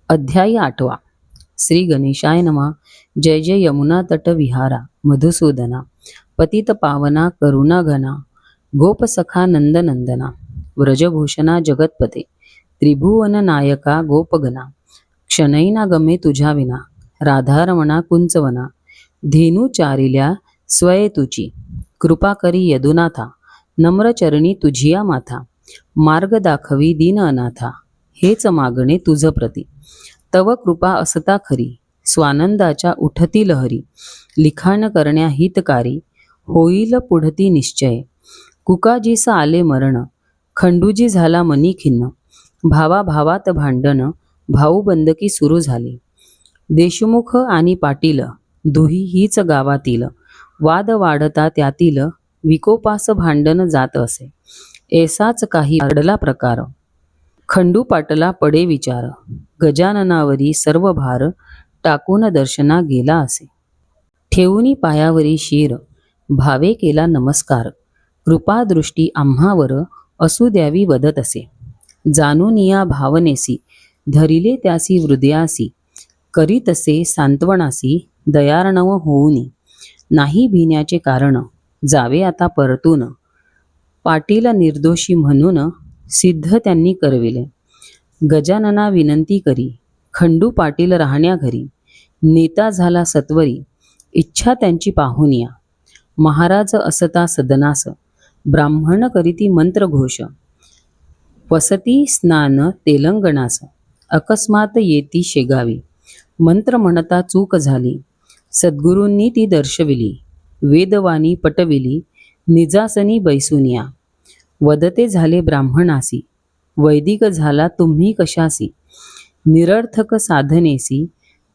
अध्याय 8. श्री गणेशाय नमः. जय जय यमुना तट विहारा मधुसूदना, पतित पावना करुणा घना, गोपसखा नंदनंदना, व्रजभूषणा जगतपते, त्रिभुवन नायका गोपगणा, क्षणैना गमे तुझ्या विना, राधारमणा कुंचवना, धेनू चारिल्या स्वये तुची, कृपा करी यदुनाथा, नम्रचरणी तुझिया माथा, मार्ग दाखवी दीन अनाथा, हेच मागणे तुझ प्रती. तव कृपा असता खरी, स्वानंदाच्या उठती लहरी, लिखाण करण्या हितकारी, होईल पुढती निश्चय. कुकाजीस आले मरण, खंडूजी झाला मनी खिन्न, भावा भावात भांडण, भाऊबंदकी सुरू झाली. देशमुख आणि पाटील दुही हीच गावातील, वाद वाढता त्यातील, विकोपास भांडण जात असे. ऐसाच काही अडला प्रकार, खंडू पाटला पडे विचार, गजाननावरी सर्व भार, टाकून दर्शना गेला असे. ठेवूनी पायावरी शिर, भावे केला नमस्कार, कृपादृष्टी आम्हावर असू द्यावी वदत असे. जाणून या भावनेसी, धरिले त्यासी हृदयासी, करीतसे सांत्वनासी, दयार्णव होऊनी, नाही भिण्याचे कारण, जावे आता परतून. पाटील निर्दोषी म्हणून, सिद्ध त्यांनी करविले. गजानना विनंती करी, खंडू पाटील राहण्या घरी, नेता झाला सत्वरी, इच्छा त्यांची पाहुनिया. महाराज असता सदनास, ब्राह्मण करीती मंत्रघोष, वसती स्नान तेलंगणास, अकस्मात येती शेगावी. मंत्र म्हणता चूक झाली, सद्गुरूंनी ती दर्शविली, वेदवाणी पटविली, निजासनी बैसुनिया. वदते झाले ब्राह्मणासी, वैदिक झाला तुम्ही कशासी, निरर्थक साधनेसी,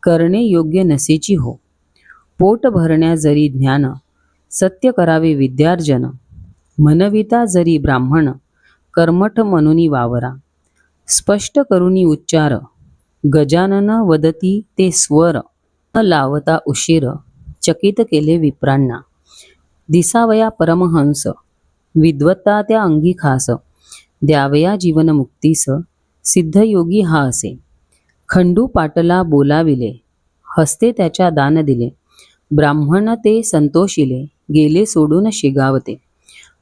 करणे योग्य नसेची हो. पोट भरण्या जरी ज्ञान, सत्य करावे विद्यार्जन, म्हणविता जरी ब्राह्मण, कर्मठ म्हणूनी वावरा. स्पष्ट करुनी उच्चार, गजानन वदती ते स्वर, न लावता उशीर, चकित केले विप्रांना. दिसावया परमहंस, विद्वत्ता त्या अंगी खास, द्यावया जीवन मुक्तीस, सिद्धयोगी हा असे. खंडू पाटला बोलाविले, हस्ते त्याच्या दान दिले, ब्राह्मण ते संतोषिले, गेले सोडून शिगावते.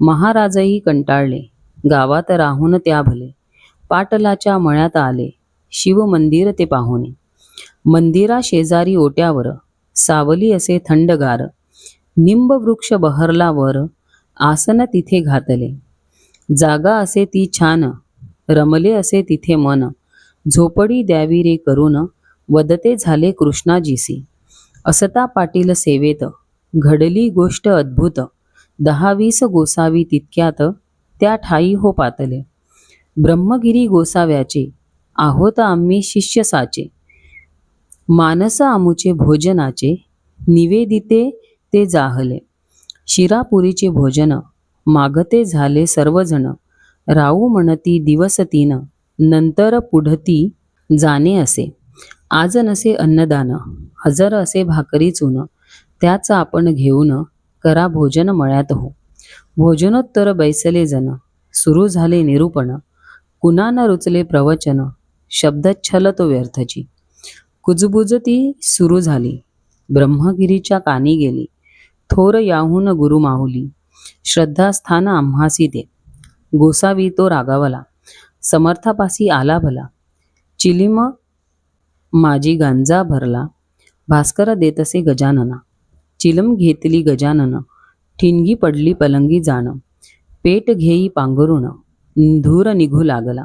महाराजही कंटाळले, गावात राहून त्या भले, पाटलाच्या मळ्यात आले, शिव मंदिर ते पाहुणे. मंदिरा शेजारी ओट्यावर, सावली असे थंडगार, निंब वृक्ष बहरला वर, आसन तिथे घातले. जागा असे ती छान, रमले असे तिथे मन, झोपडी द्यावी रे करून, वदते झाले कृष्णाजीसी. असता पाटील सेवेत, घडली गोष्ट अद्भुत, 10-20 गोसावी तितक्यात, त्या ठाई हो पातले. ब्रह्मगिरी गोसाव्याचे, आहोत आम्ही शिष्य साचे, मानस आमुचे भोजनाचे, निवेदिते ते जाहले. शिरापुरीचे भोजन, मागते झाले सर्वजण, राऊ म्हणती दिवस 3, नंतर पुढती जाणे असे. आज नसे अन्नदान, हजर असे भाकरी चून, त्याच आपण घेऊन, करा भोजन मळ्यात हो. भोजनोत्तर बैसले जन, सुरू झाले निरूपण, कुणान रुचले प्रवचन, शब्दच्छल तो व्यर्थची. कुजबुज ती सुरू झाली, ब्रह्मगिरीच्या कानी गेली, थोर याहून गुरु माहुली, श्रद्धास्थान आम्हासी दे. गोसावी तो रागावला, समर्थापासी आला भला, चिलीम माझी गांजा भरला, भास्कर देतसे गजानना. चिलम घेतली गजानन, ठिणगी पडली पलंगी जाण, पेट घेई पांघरुण, धूर निघू लागला.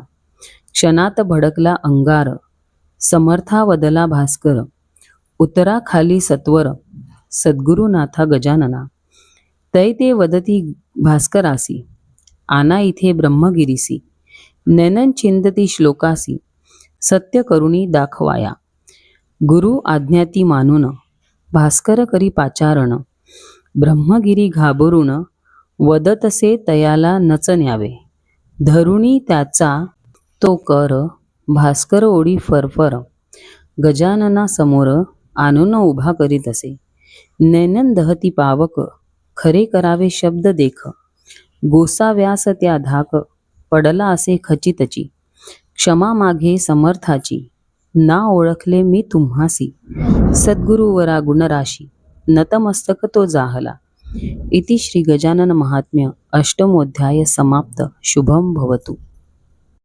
क्षणात भडकला अंगार, समर्था वदला भास्कर, उतरा खाली सत्वर, सद्गुरुनाथा गजानना. तै ते वदती भास्करासी, आना इथे ब्रह्मगिरीसी, नैनन चिंतती श्लोकासी, सत्य करुणी दाखवाया. गुरु आज्ञाती मानून, भास्कर करी पाचारण, ब्रह्मगिरी घाबरून, वदतसे तयाला नच न्यावे. धरुणी त्याचा तो कर, भास्कर ओढी फरफर, गजानना समोर आणून उभा करीत असे. नैनन दहती पावक, खरे करावे शब्द देख, गोसाव्यास त्या धाक, पडला असे खचितची, क्षमा मागे समर्थाची, ना ओळखले मी तुम्हासी, सद्गुरुवरा गुणराशी, नतमस्तक तो जाहला. इति श्री गजानन महात्म्य अष्टमोध्याय समाप्त. शुभम भवतु.